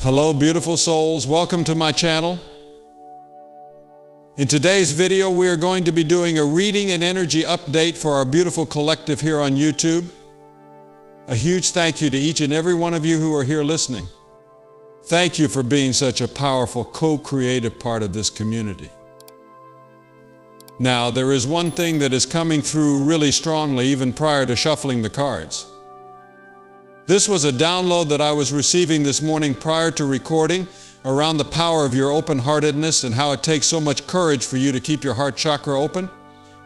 Hello, beautiful souls. Welcome to my channel. In today's video, we are going to be doing a reading and energy update for our beautiful collective here on YouTube. A huge thank you to each and every one of you who are here listening. Thank you for being such a powerful co-creative part of this community. Now, there is one thing that is coming through really strongly even prior to shuffling the cards. This was a download that I was receiving this morning prior to recording around the power of your open-heartedness and how it takes so much courage for you to keep your heart chakra open,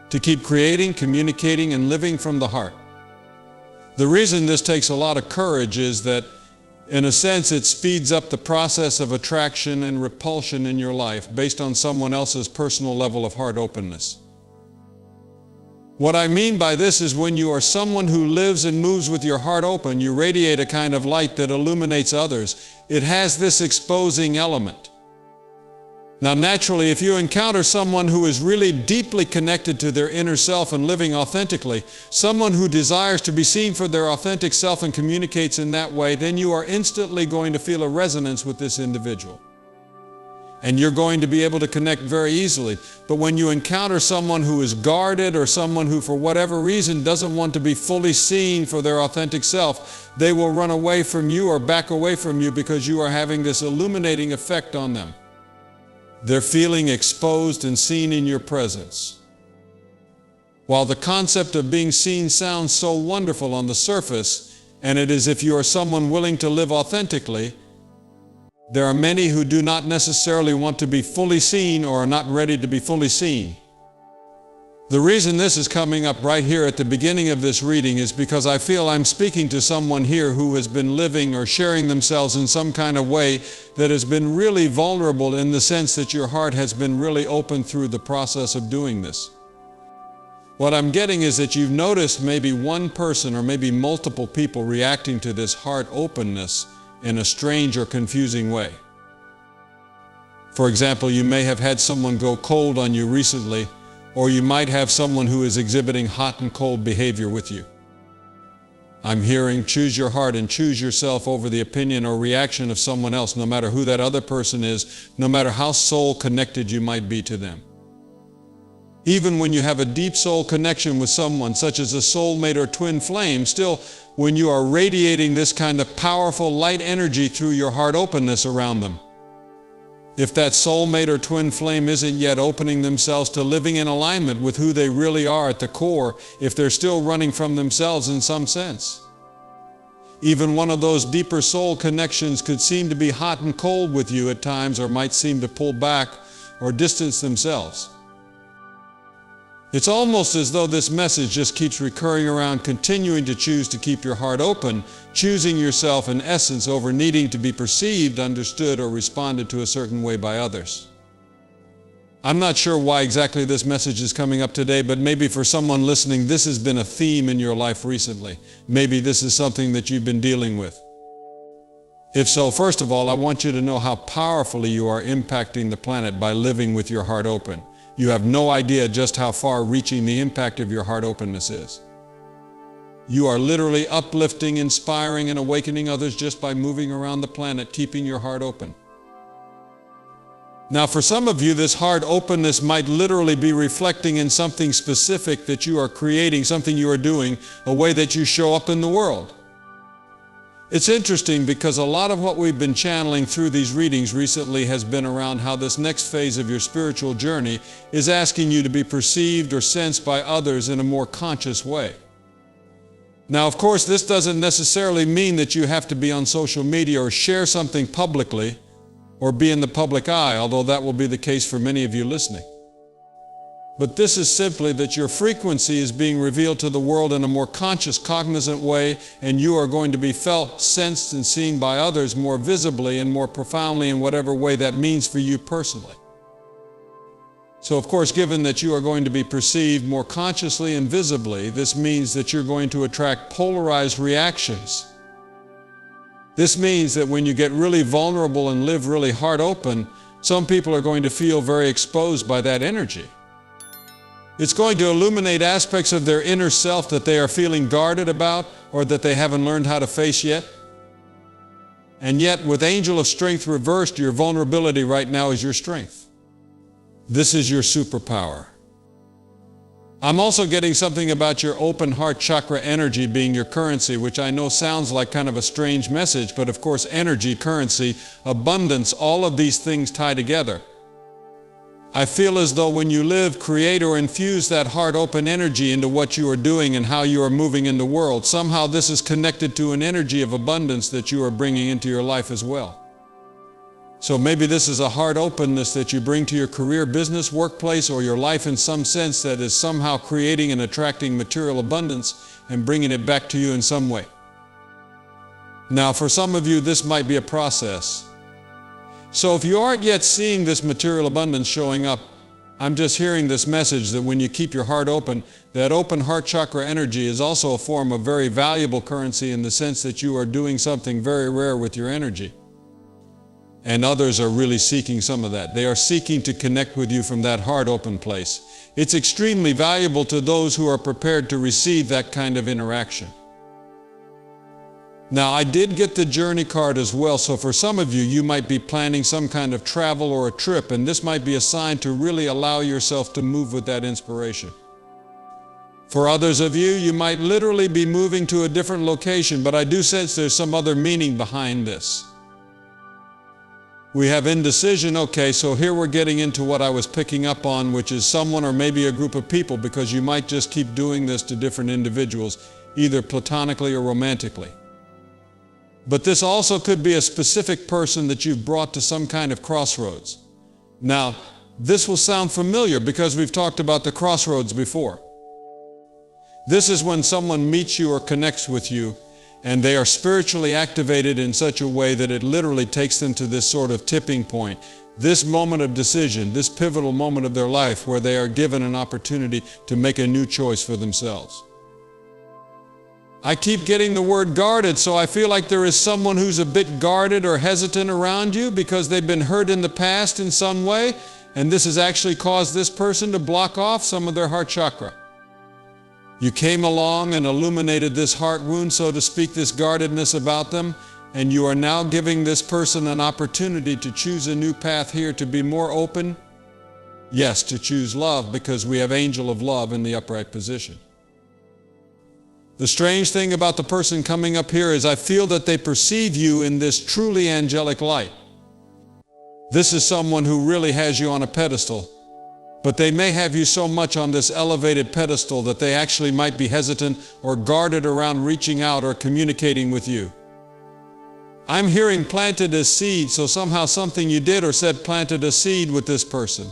to keep creating, communicating, and living from the heart. The reason this takes a lot of courage is that, in a sense, it speeds up the process of attraction and repulsion in your life based on someone else's personal level of heart openness. What I mean by this is when you are someone who lives and moves with your heart open, you radiate a kind of light that illuminates others. It has this exposing element. Now, naturally, if you encounter someone who is really deeply connected to their inner self and living authentically, someone who desires to be seen for their authentic self and communicates in that way, then you are instantly going to feel a resonance with this individual. And you're going to be able to connect very easily. But when you encounter someone who is guarded or someone who for whatever reason doesn't want to be fully seen for their authentic self, they will run away from you or back away from you because you are having this illuminating effect on them. They're feeling exposed and seen in your presence. While the concept of being seen sounds so wonderful on the surface, and it is if you are someone willing to live authentically, there are many who do not necessarily want to be fully seen or are not ready to be fully seen. The reason this is coming up right here at the beginning of this reading is because I feel I'm speaking to someone here who has been living or sharing themselves in some kind of way that has been really vulnerable in the sense that your heart has been really open through the process of doing this. What I'm getting is that you've noticed maybe one person or maybe multiple people reacting to this heart openness in a strange or confusing way. For example, you may have had someone go cold on you recently, or you might have someone who is exhibiting hot and cold behavior with you. I'm hearing choose your heart and choose yourself over the opinion or reaction of someone else, no matter who that other person is, no matter how soul connected you might be to them. Even when you have a deep soul connection with someone, such as a soulmate or twin flame, still, when you are radiating this kind of powerful light energy through your heart openness around them, if that soulmate or twin flame isn't yet opening themselves to living in alignment with who they really are at the core, if they're still running from themselves in some sense, even one of those deeper soul connections could seem to be hot and cold with you at times, or might seem to pull back or distance themselves. It's almost as though this message just keeps recurring around continuing to choose to keep your heart open, choosing yourself in essence over needing to be perceived, understood, or responded to a certain way by others. I'm not sure why exactly this message is coming up today, but maybe for someone listening, this has been a theme in your life recently. Maybe this is something that you've been dealing with. If so, first of all, I want you to know how powerfully you are impacting the planet by living with your heart open. You have no idea just how far-reaching the impact of your heart openness is. You are literally uplifting, inspiring, and awakening others just by moving around the planet, keeping your heart open. Now, for some of you, this heart openness might literally be reflecting in something specific that you are creating, something you are doing, a way that you show up in the world. It's interesting because a lot of what we've been channeling through these readings recently has been around how this next phase of your spiritual journey is asking you to be perceived or sensed by others in a more conscious way. Now, of course, this doesn't necessarily mean that you have to be on social media or share something publicly or be in the public eye, although that will be the case for many of you listening. But this is simply that your frequency is being revealed to the world in a more conscious, cognizant way, and you are going to be felt, sensed, and seen by others more visibly and more profoundly in whatever way that means for you personally. So, of course, given that you are going to be perceived more consciously and visibly, this means that you're going to attract polarized reactions. This means that when you get really vulnerable and live really heart open, some people are going to feel very exposed by that energy. It's going to illuminate aspects of their inner self that they are feeling guarded about or that they haven't learned how to face yet. And yet, with angel of strength reversed, your vulnerability right now is your strength. This is your superpower. I'm also getting something about your open heart chakra energy being your currency, which I know sounds like kind of a strange message, but of course energy, currency, abundance, all of these things tie together. I feel as though when you live, create, or infuse that heart open energy into what you are doing and how you are moving in the world, somehow this is connected to an energy of abundance that you are bringing into your life as well. So maybe this is a heart openness that you bring to your career, business, workplace, or your life in some sense that is somehow creating and attracting material abundance and bringing it back to you in some way. Now, for some of you, this might be a process. So if you aren't yet seeing this material abundance showing up, I'm just hearing this message that when you keep your heart open, that open heart chakra energy is also a form of very valuable currency in the sense that you are doing something very rare with your energy. And others are really seeking some of that. They are seeking to connect with you from that heart open place. It's extremely valuable to those who are prepared to receive that kind of interaction. Now, I did get the journey card as well, so for some of you, you might be planning some kind of travel or a trip, and this might be a sign to really allow yourself to move with that inspiration. For others of you, you might literally be moving to a different location, but I do sense there's some other meaning behind this. We have indecision. Okay, so here we're getting into what I was picking up on, which is someone or maybe a group of people, because you might just keep doing this to different individuals, either platonically or romantically. But this also could be a specific person that you've brought to some kind of crossroads. Now, this will sound familiar because we've talked about the crossroads before. This is when someone meets you or connects with you, and they are spiritually activated in such a way that it literally takes them to this sort of tipping point, this moment of decision, this pivotal moment of their life where they are given an opportunity to make a new choice for themselves. I keep getting the word guarded, so I feel like there is someone who's a bit guarded or hesitant around you because they've been hurt in the past in some way, and this has actually caused this person to block off some of their heart chakra. You came along and illuminated this heart wound, so to speak, this guardedness about them, and you are now giving this person an opportunity to choose a new path here, to be more open. Yes, to choose love, because we have angel of love in the upright position. The strange thing about the person coming up here is I feel that they perceive you in this truly angelic light. This is someone who really has you on a pedestal. But they may have you so much on this elevated pedestal that they actually might be hesitant or guarded around reaching out or communicating with you. I'm hearing planted a seed, so somehow something you did or said planted a seed with this person.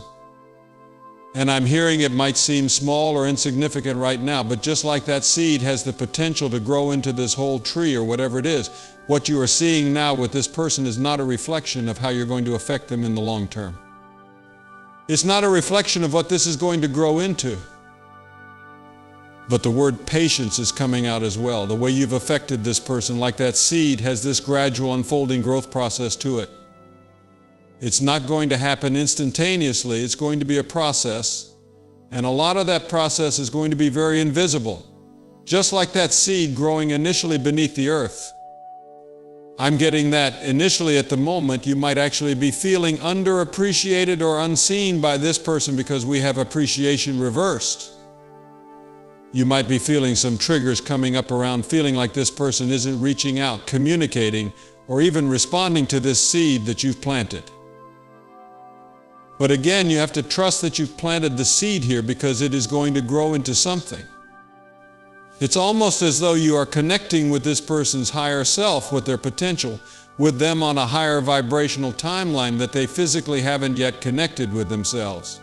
And I'm hearing it might seem small or insignificant right now, but just like that seed has the potential to grow into this whole tree or whatever it is, what you are seeing now with this person is not a reflection of how you're going to affect them in the long term. It's not a reflection of what this is going to grow into. But the word patience is coming out as well. The way you've affected this person, like that seed, has this gradual unfolding growth process to it. It's not going to happen instantaneously. It's going to be a process. And a lot of that process is going to be very invisible. Just like that seed growing initially beneath the earth. I'm getting that initially at the moment you might actually be feeling underappreciated or unseen by this person because we have appreciation reversed. You might be feeling some triggers coming up around feeling like this person isn't reaching out, communicating, or even responding to this seed that you've planted. But again, you have to trust that you've planted the seed here because it is going to grow into something. It's almost as though you are connecting with this person's higher self, with their potential, with them on a higher vibrational timeline that they physically haven't yet connected with themselves.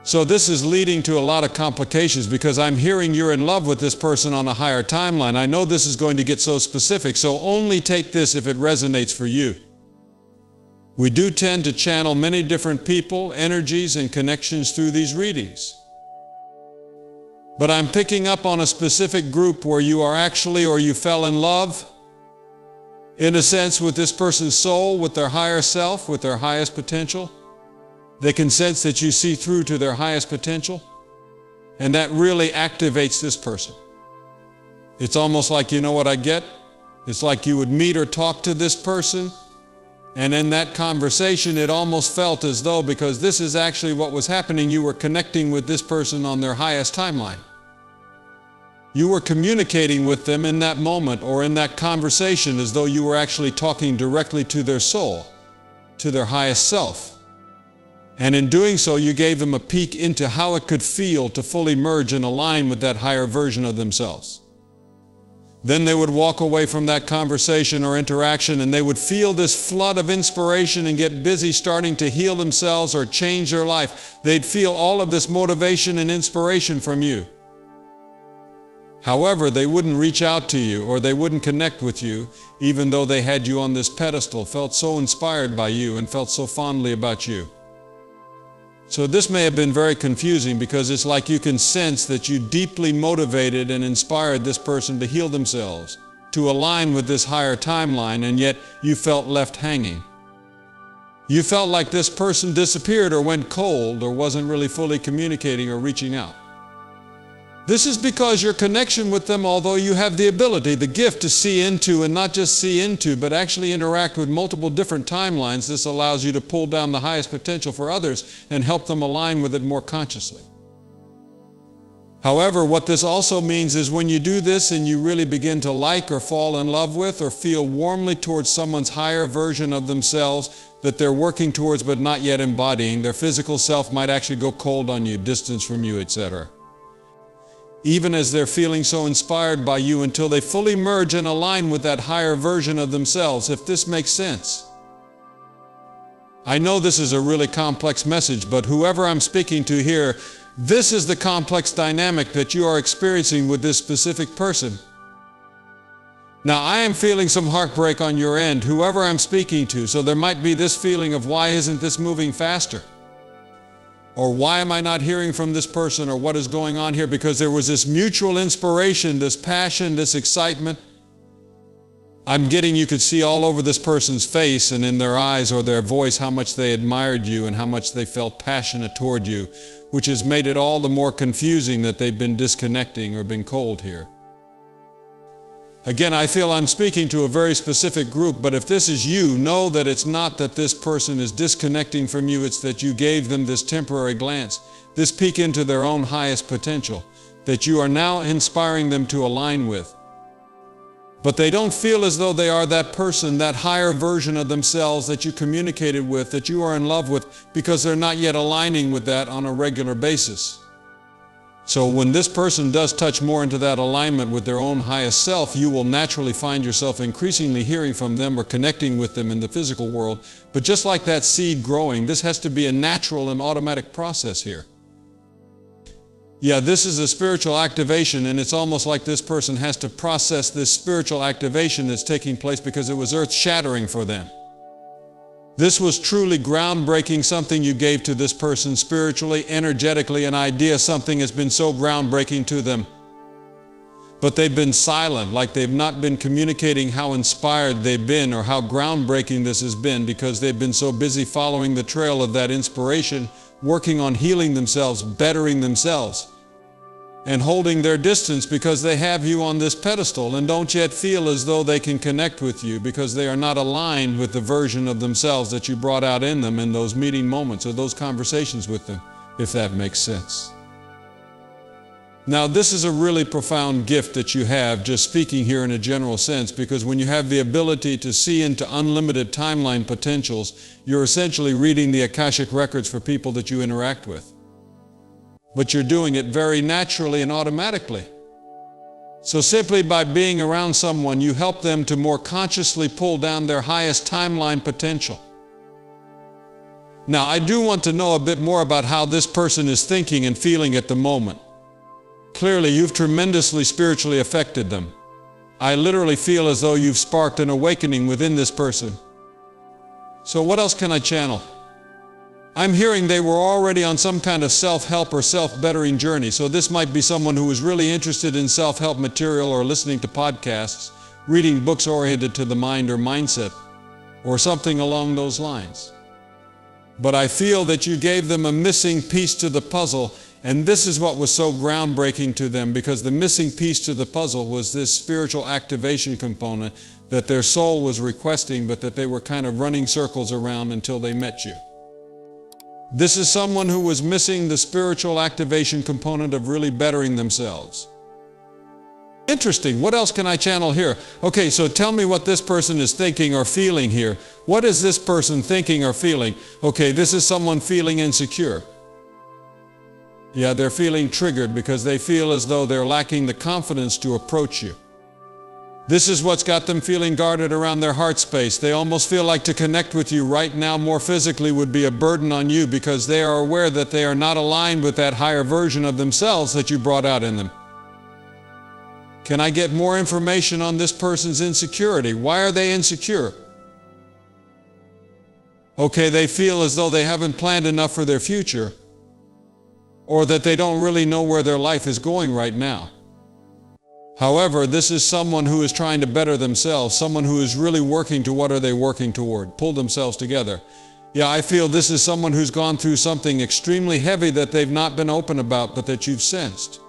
So this is leading to a lot of complications because I'm hearing you're in love with this person on a higher timeline. I know this is going to get so specific, so only take this if it resonates for you. We do tend to channel many different people, energies, and connections through these readings. But I'm picking up on a specific group where you are actually, or you fell in love, in a sense, with this person's soul, with their higher self, with their highest potential. They can sense that you see through to their highest potential, and that really activates this person. It's almost like, you know what I get? It's like you would meet or talk to this person, and in that conversation it almost felt as though, because this is actually what was happening, you were connecting with this person on their highest timeline. You were communicating with them in that moment or in that conversation as though you were actually talking directly to their soul, to their highest self. And in doing so, you gave them a peek into how it could feel to fully merge and align with that higher version of themselves. Then they would walk away from that conversation or interaction, and they would feel this flood of inspiration and get busy starting to heal themselves or change their life. They'd feel all of this motivation and inspiration from you. However, they wouldn't reach out to you or they wouldn't connect with you, even though they had you on this pedestal, felt so inspired by you and felt so fondly about you. So this may have been very confusing, because it's like you can sense that you deeply motivated and inspired this person to heal themselves, to align with this higher timeline, and yet you felt left hanging. You felt like this person disappeared or went cold or wasn't really fully communicating or reaching out. This is because your connection with them, although you have the ability, the gift to see into, and not just see into, but actually interact with multiple different timelines, this allows you to pull down the highest potential for others and help them align with it more consciously. However, what this also means is when you do this and you really begin to like or fall in love with or feel warmly towards someone's higher version of themselves that they're working towards but not yet embodying, their physical self might actually go cold on you, distance from you, etc. Even as they're feeling so inspired by you, until they fully merge and align with that higher version of themselves, if this makes sense. I know this is a really complex message, but whoever I'm speaking to here, this is the complex dynamic that you are experiencing with this specific person. Now, I am feeling some heartbreak on your end, whoever I'm speaking to, so there might be this feeling of, why isn't this moving faster? Or why am I not hearing from this person, or what is going on here? Because there was this mutual inspiration, this passion, this excitement. I'm getting, you could see all over this person's face and in their eyes or their voice how much they admired you and how much they felt passionate toward you, which has made it all the more confusing that they've been disconnecting or been cold here. Again, I feel I'm speaking to a very specific group, but if this is you, know that it's not that this person is disconnecting from you, it's that you gave them this temporary glance, this peek into their own highest potential, that you are now inspiring them to align with. But they don't feel as though they are that person, that higher version of themselves that you communicated with, that you are in love with, because they're not yet aligning with that on a regular basis. So when this person does touch more into that alignment with their own highest self, you will naturally find yourself increasingly hearing from them or connecting with them in the physical world. But just like that seed growing, this has to be a natural and automatic process here. Yeah, this is a spiritual activation, and it's almost like this person has to process this spiritual activation that's taking place because it was earth-shattering for them. This was truly groundbreaking, something you gave to this person spiritually, energetically, an idea, something has been so groundbreaking to them. But they've been silent, like they've not been communicating how inspired they've been or how groundbreaking this has been, because they've been so busy following the trail of that inspiration, working on healing themselves, bettering themselves, and holding their distance because they have you on this pedestal and don't yet feel as though they can connect with you because they are not aligned with the version of themselves that you brought out in them in those meeting moments or those conversations with them, if that makes sense. Now, this is a really profound gift that you have, just speaking here in a general sense, because when you have the ability to see into unlimited timeline potentials, you're essentially reading the Akashic records for people that you interact with. But you're doing it very naturally and automatically. So simply by being around someone, you help them to more consciously pull down their highest timeline potential. Now, I do want to know a bit more about how this person is thinking and feeling at the moment. Clearly, you've tremendously spiritually affected them. I literally feel as though you've sparked an awakening within this person. So what else can I channel? I'm hearing they were already on some kind of self-help or self-bettering journey, so this might be someone who is really interested in self-help material or listening to podcasts, reading books oriented to the mind or mindset, or something along those lines. but I feel that you gave them a missing piece to the puzzle, and this is what was so groundbreaking to them, because the missing piece to the puzzle was this spiritual activation component that their soul was requesting, but that they were kind of running circles around until they met you. This is someone who was missing the spiritual activation component of really bettering themselves. Interesting. What else can I channel here? Okay, so tell me what this person is thinking or feeling here. What is this person thinking or feeling? Okay, this is someone feeling insecure. Yeah, they're feeling triggered because they feel as though they're lacking the confidence to approach you. This is what's got them feeling guarded around their heart space. They almost feel like to connect with you right now more physically would be a burden on you, because they are aware that they are not aligned with that higher version of themselves that you brought out in them. Can I get more information on this person's insecurity? Why are they insecure? Okay, they feel as though they haven't planned enough for their future, or that they don't really know where their life is going right now. However, this is someone who is trying to better themselves, someone who is really working to what are they working toward, pull themselves together. Yeah, I feel this is someone who's gone through something extremely heavy that they've not been open about, but that you've sensed.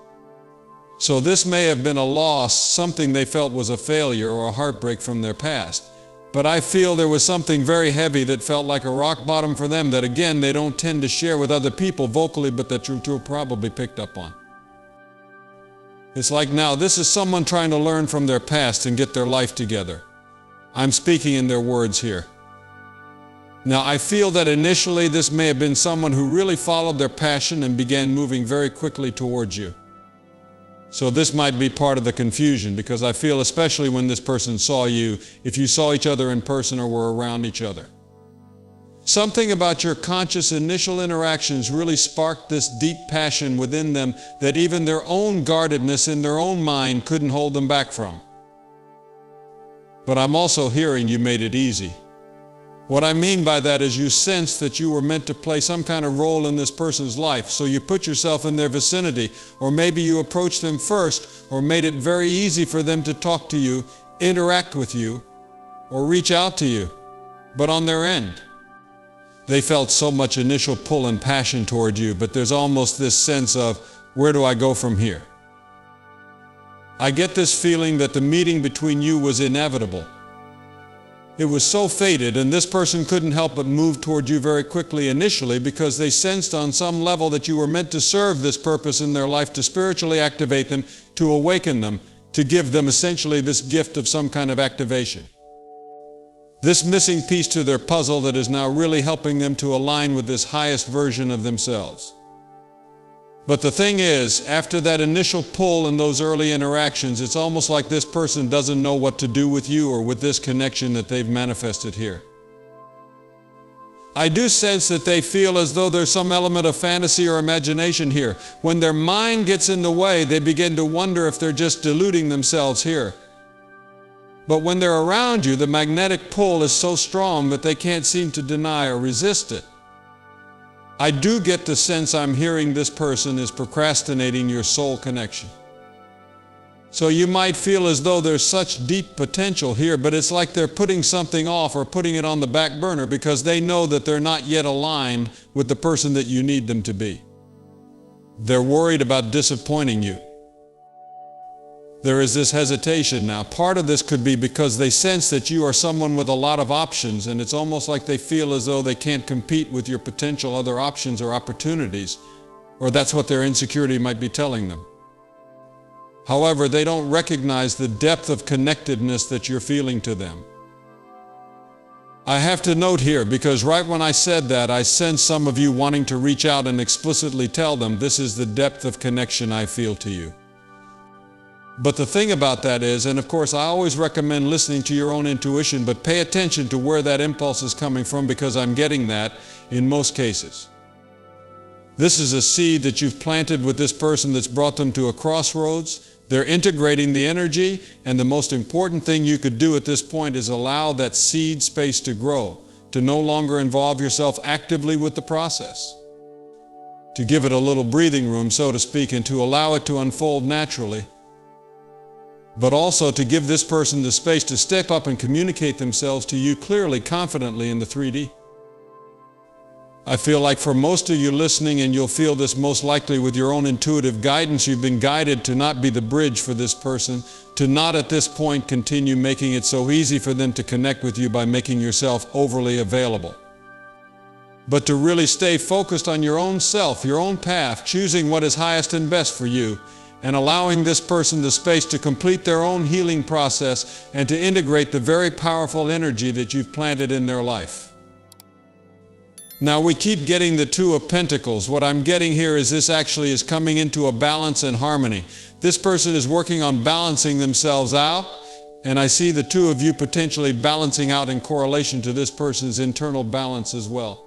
So this may have been a loss, something they felt was a failure or a heartbreak from their past. But I feel there was something very heavy that felt like a rock bottom for them that, again, they don't tend to share with other people vocally, but that you probably picked up on. It's like now this is someone trying to learn from their past and get their life together. I'm speaking in their words here. Now I feel that initially this may have been someone who really followed their passion and began moving very quickly towards you. So this might be part of the confusion, because I feel especially when this person saw you, if you saw each other in person or were around each other. Something about your conscious initial interactions really sparked this deep passion within them that even their own guardedness in their own mind couldn't hold them back from. But I'm also hearing you made it easy. What I mean by that is you sensed that you were meant to play some kind of role in this person's life, so you put yourself in their vicinity, or maybe you approached them first, or made it very easy for them to talk to you, interact with you, or reach out to you. But on their end, they felt so much initial pull and passion toward you, but there's almost this sense of, where do I go from here? I get this feeling that the meeting between you was inevitable. It was so fated, and this person couldn't help but move toward you very quickly initially, because they sensed on some level that you were meant to serve this purpose in their life, to spiritually activate them, to awaken them, to give them essentially this gift of some kind of activation. This missing piece to their puzzle that is now really helping them to align with this highest version of themselves. But the thing is, after that initial pull in those early interactions, it's almost like this person doesn't know what to do with you or with this connection that they've manifested here. I do sense that they feel as though there's some element of fantasy or imagination here. When their mind gets in the way, they begin to wonder if they're just deluding themselves here. But when they're around you, the magnetic pull is so strong that they can't seem to deny or resist it. I do get the sense I'm hearing this person is procrastinating your soul connection. So you might feel as though there's such deep potential here, but it's like they're putting something off or putting it on the back burner because they know that they're not yet aligned with the person that you need them to be. They're worried about disappointing you. There is this hesitation now. Part of this could be because they sense that you are someone with a lot of options, and it's almost like they feel as though they can't compete with your potential other options or opportunities, or that's what their insecurity might be telling them. However, they don't recognize the depth of connectedness that you're feeling to them. I have to note here, because right when I said that, I sensed some of you wanting to reach out and explicitly tell them, this is the depth of connection I feel to you. But the thing about that is, and of course I always recommend listening to your own intuition, but pay attention to where that impulse is coming from, because I'm getting that in most cases. This is a seed that you've planted with this person that's brought them to a crossroads. They're integrating the energy, and the most important thing you could do at this point is allow that seed space to grow, to no longer involve yourself actively with the process, to give it a little breathing room, so to speak, and to allow it to unfold naturally. But also to give this person the space to step up and communicate themselves to you clearly, confidently in the 3D. I feel like for most of you listening, and you'll feel this most likely with your own intuitive guidance, you've been guided to not be the bridge for this person, to not at this point continue making it so easy for them to connect with you by making yourself overly available. But to really stay focused on your own self, your own path, choosing what is highest and best for you, and allowing this person the space to complete their own healing process and to integrate the very powerful energy that you've planted in their life. Now we keep getting the Two of Pentacles. What I'm getting here is this actually is coming into a balance and harmony. This person is working on balancing themselves out, and I see the two of you potentially balancing out in correlation to this person's internal balance as well.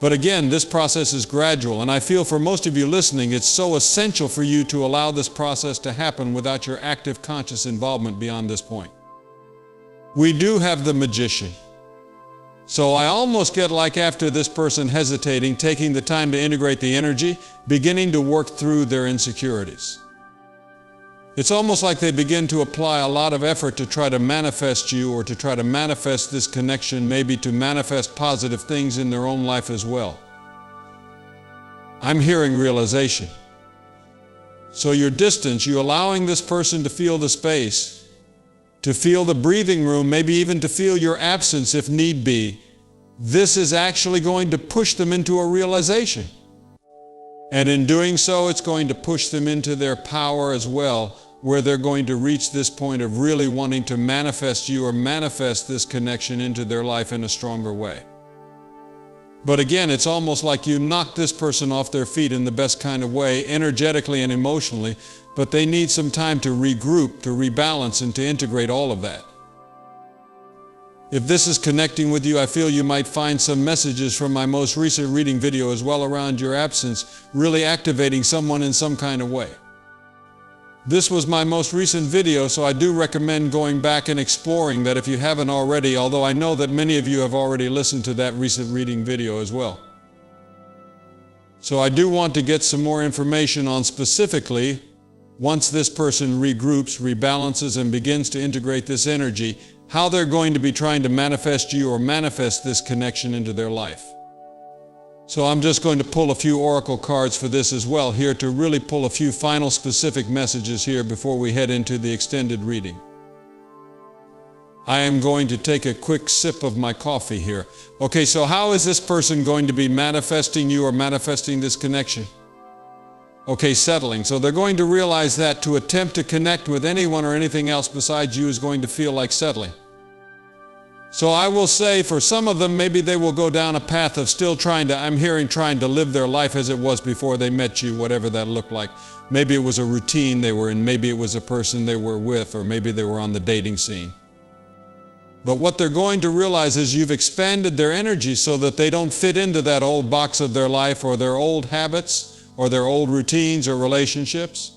But again, this process is gradual, and I feel for most of you listening, it's so essential for you to allow this process to happen without your active conscious involvement beyond this point. We do have the Magician. So I almost get like after this person hesitating, taking the time to integrate the energy, beginning to work through their insecurities. It's almost like they begin to apply a lot of effort to try to manifest you, or to try to manifest this connection, maybe to manifest positive things in their own life as well. I'm hearing realization. So your distance, you allowing this person to feel the space, to feel the breathing room, maybe even to feel your absence if need be, this is actually going to push them into a realization. And in doing so, it's going to push them into their power as well, where they're going to reach this point of really wanting to manifest you, or manifest this connection into their life in a stronger way. But again, it's almost like you knock this person off their feet in the best kind of way, energetically and emotionally, but they need some time to regroup, to rebalance, and to integrate all of that. If this is connecting with you, I feel you might find some messages from my most recent reading video as well around your absence, really activating someone in some kind of way. This was my most recent video, so I do recommend going back and exploring that if you haven't already, although I know that many of you have already listened to that recent reading video as well. So I do want to get some more information on specifically, once this person regroups, rebalances, and begins to integrate this energy, how they're going to be trying to manifest you, or manifest this connection into their life. So I'm just going to pull a few oracle cards for this as well here, to really pull a few final specific messages here before we head into the extended reading. I am going to take a quick sip of my coffee here. Okay, so how is this person going to be manifesting you, or manifesting this connection? Okay, settling. So they're going to realize that to attempt to connect with anyone or anything else besides you is going to feel like settling. So I will say for some of them, maybe they will go down a path of still trying to live their life as it was before they met you, whatever that looked like. Maybe it was a routine they were in, maybe it was a person they were with, or maybe they were on the dating scene. But what they're going to realize is you've expanded their energy so that they don't fit into that old box of their life, or their old habits, or their old routines or relationships.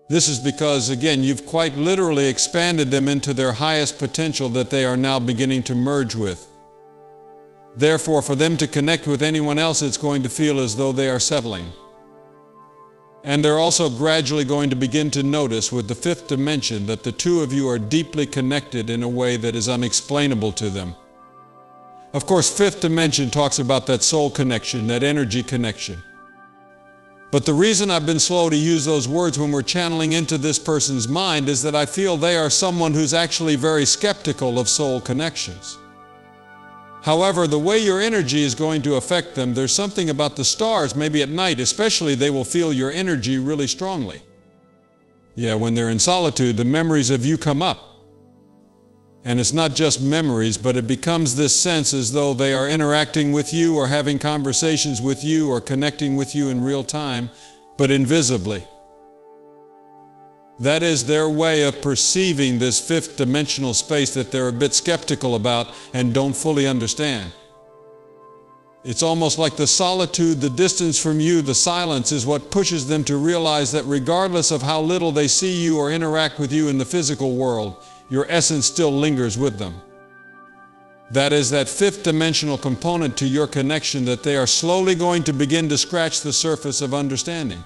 This is because, again, you've quite literally expanded them into their highest potential that they are now beginning to merge with. Therefore, for them to connect with anyone else, it's going to feel as though they are settling. And they're also gradually going to begin to notice with the fifth dimension that the two of you are deeply connected in a way that is unexplainable to them. Of course, fifth dimension talks about that soul connection, that energy connection. But the reason I've been slow to use those words when we're channeling into this person's mind is that I feel they are someone who's actually very skeptical of soul connections. However, the way your energy is going to affect them, there's something about the stars, maybe at night especially, they will feel your energy really strongly. Yeah, when they're in solitude, the memories of you come up. And it's not just memories, but it becomes this sense as though they are interacting with you, or having conversations with you, or connecting with you in real time, but invisibly. That is their way of perceiving this fifth dimensional space that they're a bit skeptical about and don't fully understand. It's almost like the solitude, the distance from you, the silence is what pushes them to realize that regardless of how little they see you or interact with you in the physical world, your essence still lingers with them. That is that fifth dimensional component to your connection that they are slowly going to begin to scratch the surface of understanding.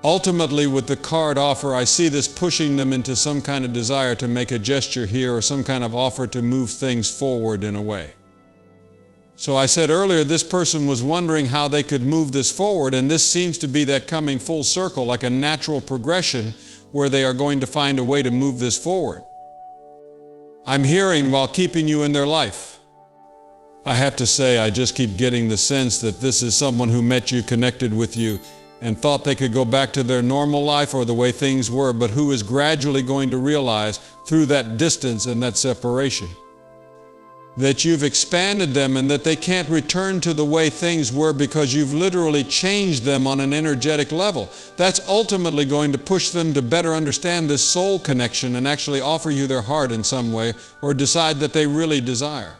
Ultimately, with the card offer, I see this pushing them into some kind of desire to make a gesture here, or some kind of offer to move things forward in a way. So I said earlier, this person was wondering how they could move this forward, and this seems to be that coming full circle, like a natural progression where they are going to find a way to move this forward. I'm hearing while keeping you in their life. I have to say, I just keep getting the sense that this is someone who met you, connected with you, and thought they could go back to their normal life or the way things were, but who is gradually going to realize through that distance and that separation that you've expanded them and that they can't return to the way things were because you've literally changed them on an energetic level. That's ultimately going to push them to better understand this soul connection and actually offer you their heart in some way, or decide that they really desire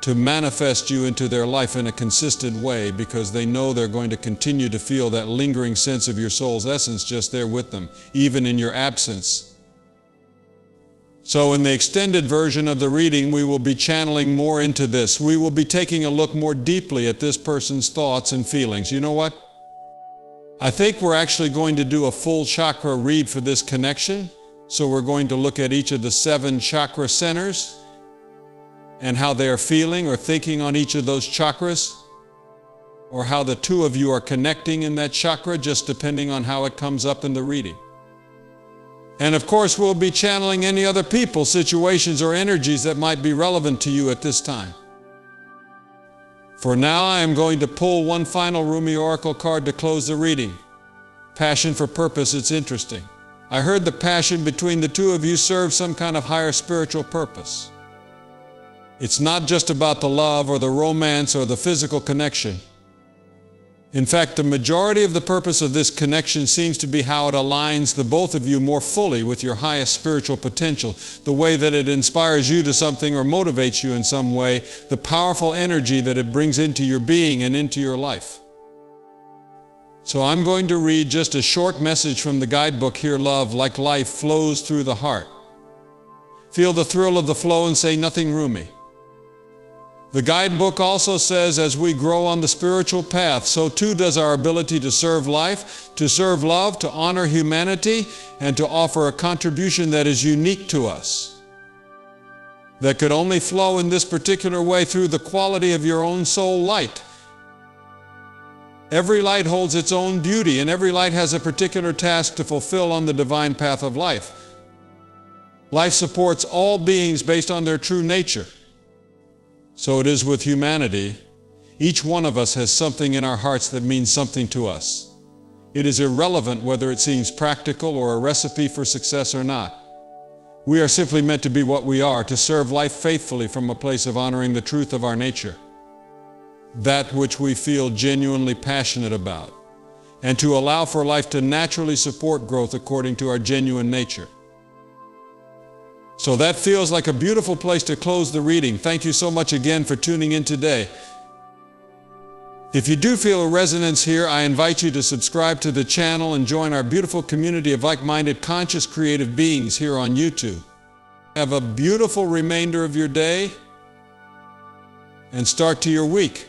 to manifest you into their life in a consistent way, because they know they're going to continue to feel that lingering sense of your soul's essence just there with them, even in your absence. So in the extended version of the reading, we will be channeling more into this. We will be taking a look more deeply at this person's thoughts and feelings. You know what? I think we're actually going to do a full chakra read for this connection. So we're going to look at each of the 7 chakra centers and how they are feeling or thinking on each of those chakras, or how the two of you are connecting in that chakra, just depending on how it comes up in the reading. And of course, we'll be channeling any other people, situations, or energies that might be relevant to you at this time. For now, I am going to pull one final Rumi Oracle card to close the reading. Passion for purpose, it's interesting. I heard the passion between the two of you serves some kind of higher spiritual purpose. It's not just about the love or the romance or the physical connection. In fact, the majority of the purpose of this connection seems to be how it aligns the both of you more fully with your highest spiritual potential, the way that it inspires you to something or motivates you in some way, the powerful energy that it brings into your being and into your life. So I'm going to read just a short message from the guidebook here, Love, like life, flows through the heart. Feel the thrill of the flow and say nothing Rumi. The guidebook also says, as we grow on the spiritual path, so too does our ability to serve life, to serve love, to honor humanity, and to offer a contribution that is unique to us, that could only flow in this particular way through the quality of your own soul light. Every light holds its own beauty, and every light has a particular task to fulfill on the divine path of life. Life supports all beings based on their true nature. So it is with humanity. Each one of us has something in our hearts that means something to us. It is irrelevant whether it seems practical or a recipe for success or not. We are simply meant to be what we are, to serve life faithfully from a place of honoring the truth of our nature, that which we feel genuinely passionate about, and to allow for life to naturally support growth according to our genuine nature. So that feels like a beautiful place to close the reading. Thank you so much again for tuning in today. If you do feel a resonance here, I invite you to subscribe to the channel and join our beautiful community of like-minded, conscious, creative beings here on YouTube. Have a beautiful remainder of your day and start to your week.